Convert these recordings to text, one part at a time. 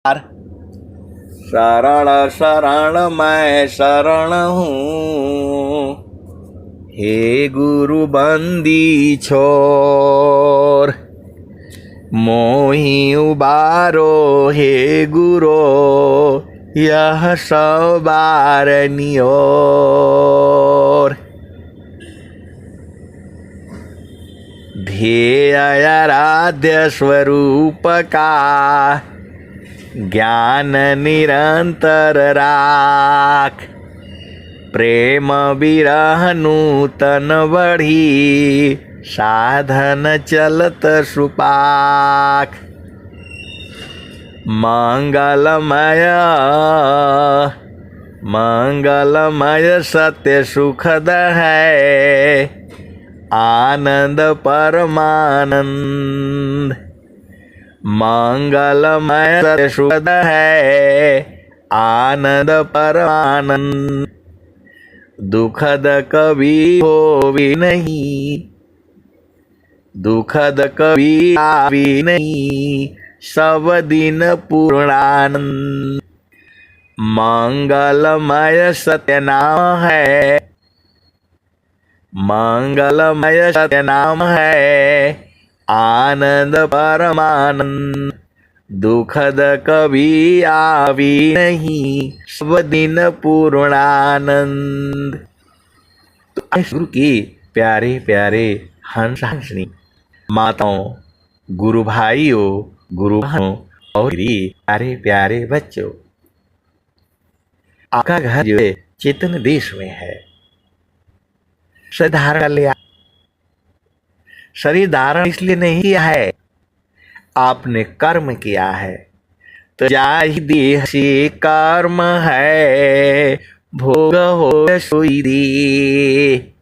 शरण शरण मैं शरण हूँ, हे गुरु बंदी छोर। मोहि उबारो हे गुरो, यह सौ बार नियोर। ध्येय आराध्य स्वरूप का, ज्ञान निरंतर राख। प्रेम विरह नूतन बढ़ी, साधन चलत सुपाख। मंगलमय मंगलमय सत्य सुखद है, आनंद परमानंद। मंगलमय सत्य सुखद है, आनंद परमानंद। दुखद कभी होवी नहीं, दुखद कभी आवी नहीं, सब दिन पूर्णानंद। मंगलमय सत्य नाम है, मंगलमय सत्य नाम है, आनंद परमानंद। दुखद कभी आवी नहीं, सब दिन पूर्णानंद। तो गुरु की प्यारे प्यारे हंस हंसनी माताओं, गुरु भाइयों, गुरु बहनों और प्यारे प्यारे बच्चों, आपका घर जो है चेतन देश में है। शरीर धारण कर लिया। शरीर धारण इसलिए नहीं किया है, आपने कर्म किया है। तो जाहि देह से कर्म है, भोग हो सोई दे।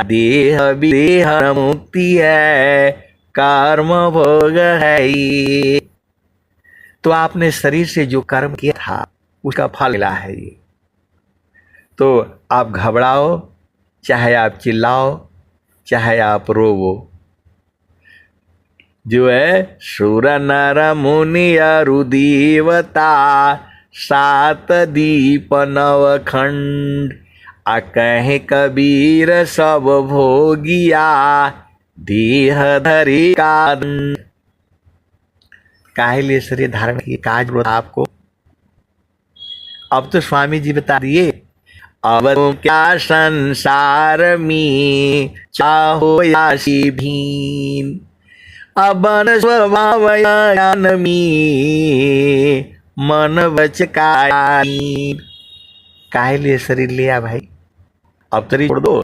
देह विदेह मुक्ति है, कर्म भोग है ये। तो आपने शरीर से जो कर्म किया था उसका फल मिला है ये। तो आप घबराओ, चाहे आप चिल्लाओ, चाहे आप रोवो, जो है सुर नर मुनि अरु देवता, सात दीप नवखंड। कहे कबीर सब भोगिया, देह धरी का। काहे लिए शरीर धारण की काज जरूरत आपको? अब तो स्वामी जी बता दिए। अब क्या संसार में चाहो यासी भीन, अबन स्वभाव ज्ञान में मन बच काई। काहे लिए शरीर लिया भाई? अब शरीर छोड़ दो।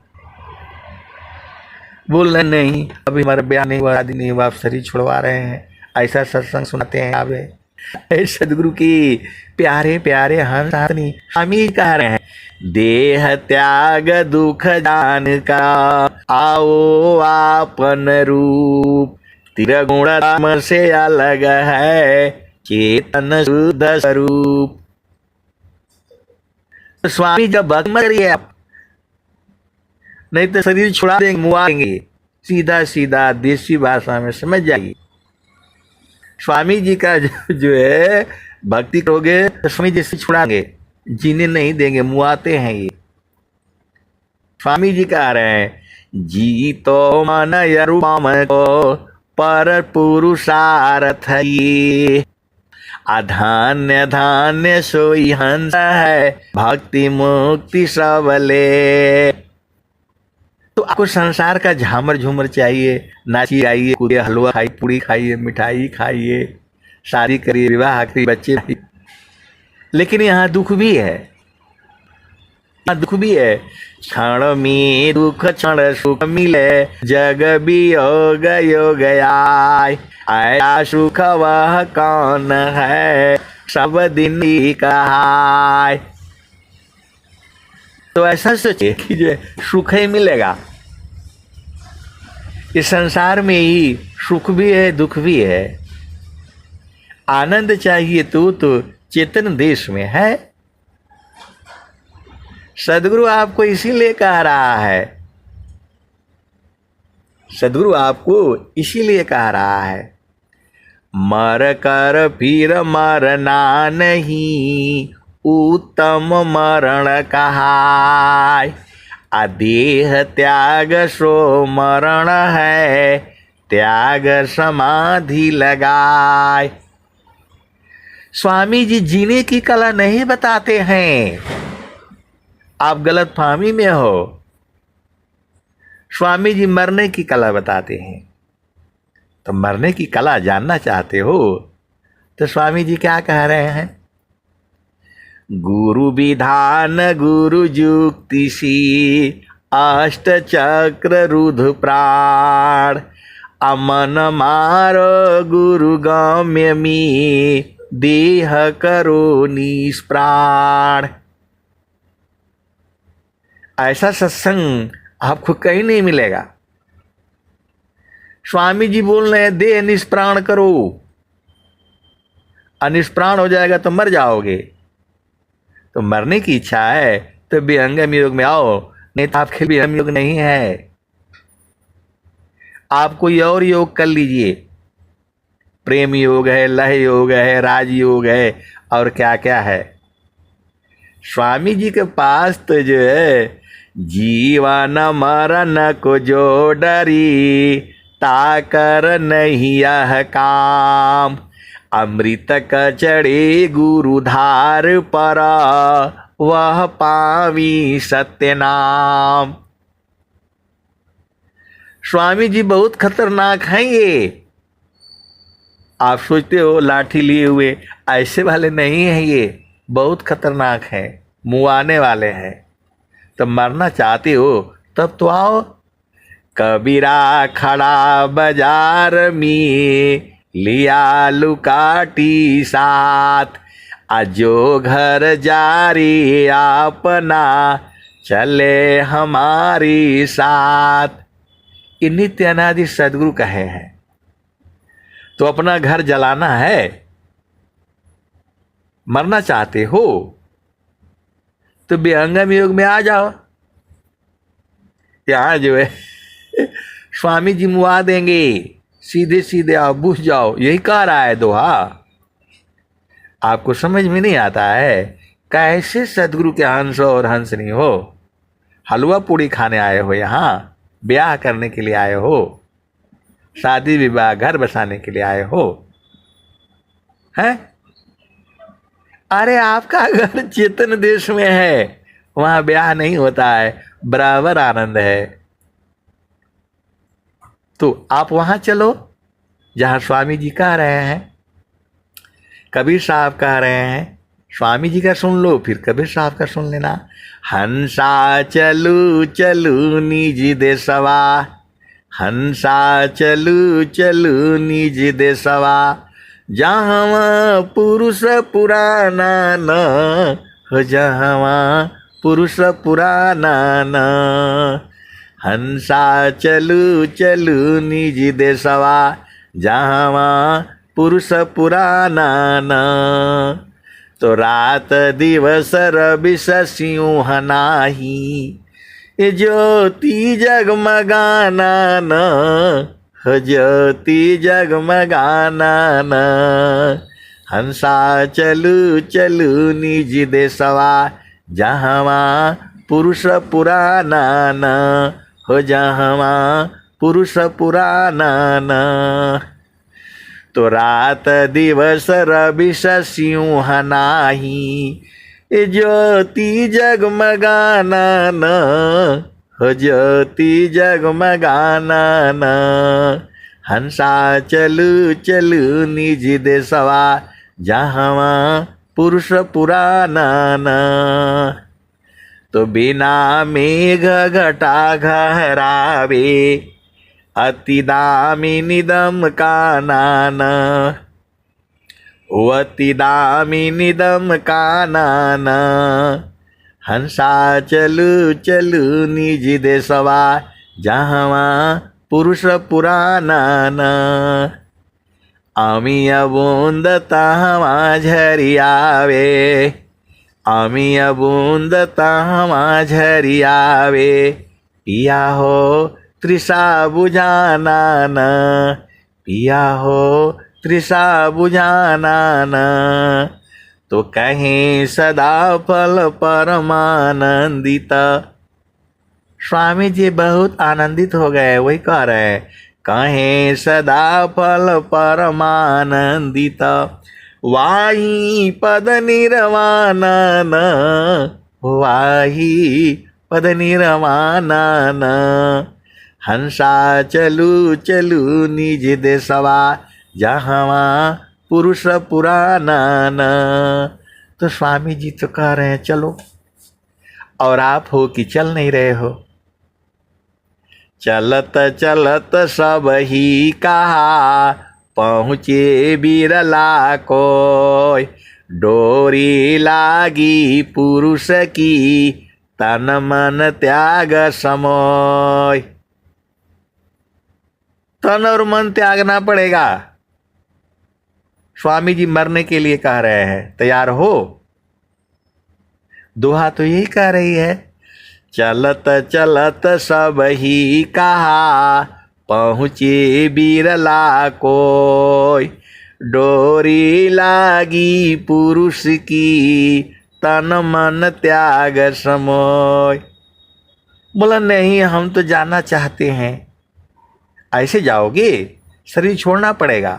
बोलना नहीं, अभी हमारा ब्याह नहीं हुआ, शादी नहीं हुआ, आप शरीर छुड़वा रहे हैं, ऐसा सत्संग सुनाते हैं आप। सदगुरु की प्यारे प्यारे हंस हंसनी स्वामी कह रहे हैं, देह त्याग दुख जान का, आओ आपन रूप। त्रिगुण राम से अलग है, चेतन शुद्ध स्वरूप। तो स्वामी जब भक्त मत करिए आप, नहीं तो शरीर छुड़ा देंगे, मुआ देंगे। सीधा सीधा देसी भाषा में समझ जाइए। स्वामी जी का जो है भक्ति करोगे तो स्वामी जी से छुड़ाएंगे, जीने नहीं देंगे, मुआते हैं ये। स्वामी जी कह रहे हैं, जी तो मन यरूपम को पर पुरुषार्थ ये। अधान्य धान्य सोई हंस है, भक्ति मुक्ति सबले। तो आपको संसार का झामर झूमर चाहिए, नाची आइए, कूदिए, हलवा खाइए, पूड़ी खाइए, मिठाई खाइए, शादी करिए, विवाह करिए, बच्चे। लेकिन यहाँ दुख भी है, यहाँ दुख भी है। क्षण में दुख क्षण सुख मिले, जग वियोग योग आए। आया सुख वह कौन है, सब दिन ही कहाय। तो ऐसा सोचिए कि जो सुख ही मिलेगा। इस संसार में ही सुख भी है, दुख भी है। आनंद चाहिए तो चेतन देश में है। सदगुरु आपको इसीलिए कह रहा है, सदगुरु आपको इसीलिए कह रहा है, मर कर फिर मरना नहीं, उत्तम मरण कहाय। देह त्याग सो मरण है, त्याग समाधि लगाए। स्वामी जी जीने की कला नहीं बताते हैं, आप गलत फहमी में हो। स्वामी जी मरने की कला बताते हैं। तो मरने की कला जानना चाहते हो तो स्वामी जी क्या कह रहे हैं? गुरु विधान गुरु जुक्ति सी, अष्ट चक्र रुध प्राण। अमन मारो गुरु गम्य मी, देह करो निष्प्राण। ऐसा सत्संग आपको कहीं नहीं मिलेगा। स्वामी जी बोल रहे हैं देह निष्प्राण करो, अनिष्प्राण हो जाएगा तो मर जाओगे। तो मरने की इच्छा है तो विहंगम योग में आओ, नहीं तो आपके विहंगम योग नहीं है। आप कोई और योग कर लीजिए, प्रेम योग है, लह योग है, राज योग है और क्या क्या है। स्वामी जी के पास तो जो है जीवन मरण को जो डरी, ताकर नहीं यह काम। अमृत कचड़े गुरुधार पर, वह पावी सत्य नाम। स्वामी जी बहुत खतरनाक हैं ये। आप सोचते हो लाठी लिए हुए, ऐसे वाले नहीं हैं ये, बहुत खतरनाक हैं, मुआने वाले हैं। तो मरना चाहते हो तब तो आओ। कबीरा खड़ा बाजार में, लिया लुकाटी साथ। अजो घर जारी अपना, चले हमारी साथ। ये नित्य अनादि सदगुरु कहे हैं। तो अपना घर जलाना है, मरना चाहते हो तो विहंगम योग में आ जाओ। यहां जो है स्वामी जी मुआ देंगे, सीधे सीधे आओ, बुझ जाओ, यही कह रहा है दोहा। आपको समझ में नहीं आता है कैसे सदगुरु के हंस हो और हंस नहीं हो। हलवा पूड़ी खाने आए हो, यहाँ ब्याह करने के लिए आए हो, शादी विवाह घर बसाने के लिए आए हो हैं? अरे आपका घर चेतन देश में है, वहां ब्याह नहीं होता है, बराबर आनंद है। तो आप वहां चलो जहां स्वामी जी कह रहे हैं, कबीर साहब कह रहे हैं। स्वामी जी का सुन लो, फिर कबीर साहब का सुन लेना। हंसा चलू चलू निज देसवा, हंसा चलू चलू निज देसवा। जहाँ पुरुष पुराना न हो, जहाँ पुरुष पुराना न। हंसा चलू चलू निज देसवा, जहाँ पुरुष पुराना न। तो रात दिवस रवि सिंह नाही, ज्योति जगमगाना न हो, ज्योति जगमगाना न। हंसा चलू चलू निज देसवा, जहाँ पुरुष पुराना न हो, जहाँ पुरुष पुराना न। तो रात दिवस रवि सिंह नाही, ज्योति जगमगाना न हो, ज्योति जगमगाना न। हंसा चलू चलू निज देसवा, जहाँ पुरुष पुराना न। तो बिना मेघ घटा घहरावे, अति दामिनी दम का नान। अति दामिनी दम का नान। हंसा चलू चलू निज देसवा, जहाँ पुरुष पुराना न। अमिया बूंद तहाँ झरियावे, अमिया बूंद तहाँ झरियावे। पिया हो तृषा बुझाना न, पिया हो तृषा बुझाना न, तो कहें सदा फल परमानंदित। स्वामी जी बहुत आनंदित हो गए, वही कह रहे हैं, कहें सदा फल परमानंदित, वाही पद निर्वाण न, वाही पद निर्वाण न, हंसा चलू चलू निज देशवा, जहाँ पुरुष पुराना न। तो स्वामी जी तो कह रहे हैं चलो, और आप हो कि चल नहीं रहे हो। चलत चलत सब ही कहा, पहुँचे बिरला कोय, डोरी लागी पुरुष की, तन मन त्याग समोय। तन और मन त्यागना पड़ेगा। स्वामी जी मरने के लिए कह रहे हैं, तैयार हो। दोहा तो यही कह रही है, चलत चलत सब ही कहा, पहुँचे बिरला कोय, डोरी लागी पुरुष की, तन मन त्याग समोय। बोला नहीं, हम तो जाना चाहते हैं। ऐसे जाओगे, शरीर छोड़ना पड़ेगा।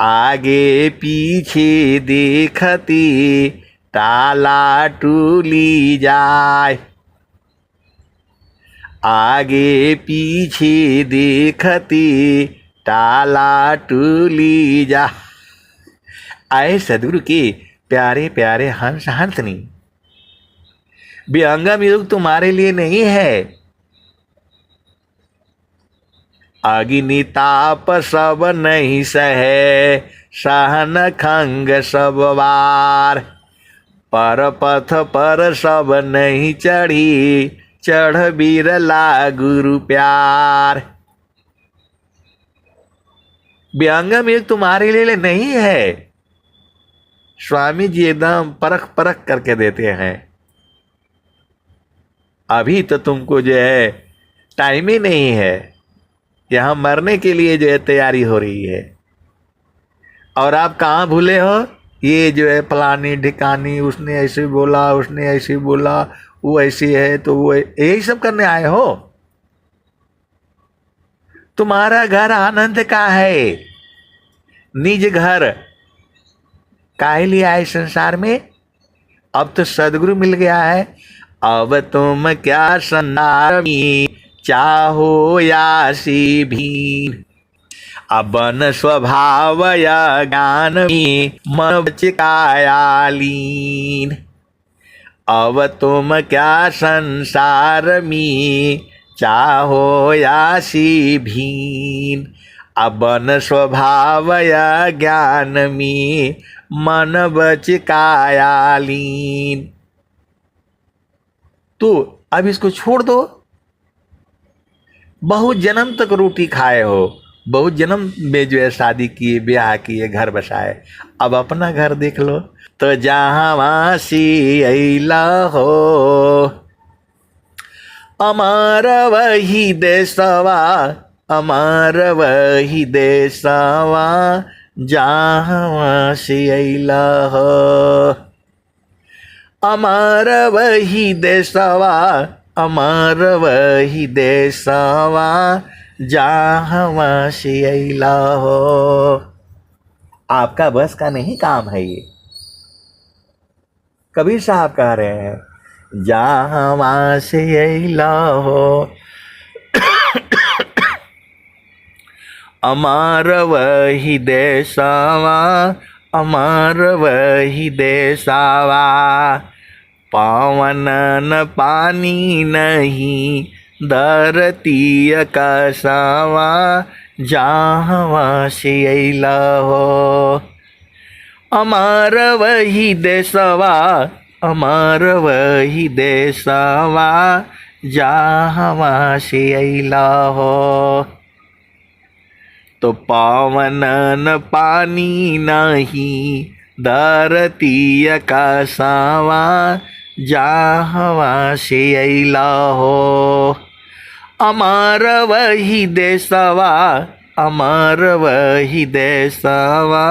आगे पीछे देखती, टाला टूली जाए, आगे पीछे देखती, टाला टूली जा। आए सदगुरु के प्यारे प्यारे हंस हंसनी, विहंगम युग तुम्हारे लिए नहीं है। अग्नि ताप सब नहीं सहे, सहन खंग सब वार, पर पथ पर सब नहीं चढ़ी, चढ़ बिरला गुरु प्यार। विहंगम युग तुम्हारे लिए नहीं है। स्वामी जी एकदम परख परख करके देते हैं। अभी तो तुमको जो है टाइम ही नहीं है, यहाँ मरने के लिए जो है तैयारी हो रही है, और आप कहाँ भूले हो। ये जो है फलानी ढिकानी, उसने ऐसे बोला, उसने ऐसे बोला, वो ऐसी है, तो वो यही सब करने आए हो। तुम्हारा घर आनंद का है, निज घर काहे लिए आए संसार में। अब तो सदगुरु मिल गया है। अब तुम क्या संसार में चाहो यासी भी, अबन स्वभाव या ज्ञान में मन बचकायालीन। अब तुम क्या संसार में चाहो यासी भीन, अबन स्वभाव या ज्ञान में मन बचकायालीन। तो अब इसको छोड़ दो। बहुत जन्म तक रोटी खाए हो, बहुत जन्म में जो है शादी किए, ब्याह किए, घर बसाए, अब अपना घर देख लो। तो जहाँ वासी अइला हो, अमर वही देशवा, अमर वही देशवा, जहाँ वासी अइला हो। अमर वही देशवा, अमर वही देशवा, जहाँ से अइला हो। आपका बस का नहीं काम है ये। कबीर साहब कह रहे हैं, जहाँ से अइला हो, अमर वही देशवा, अमर वही देशवा, पावन न पानी नहीं, धरती आकाशवा, जहाँ से अइला हो। अमर वही देशवा, अमर वही देशवा, जहाँ से अइला हो। तो पावन न पानी नहीं, धरती आकाशवा, जहाँ से अइला हो। अमर वही देशवा, अमर वही देसावा।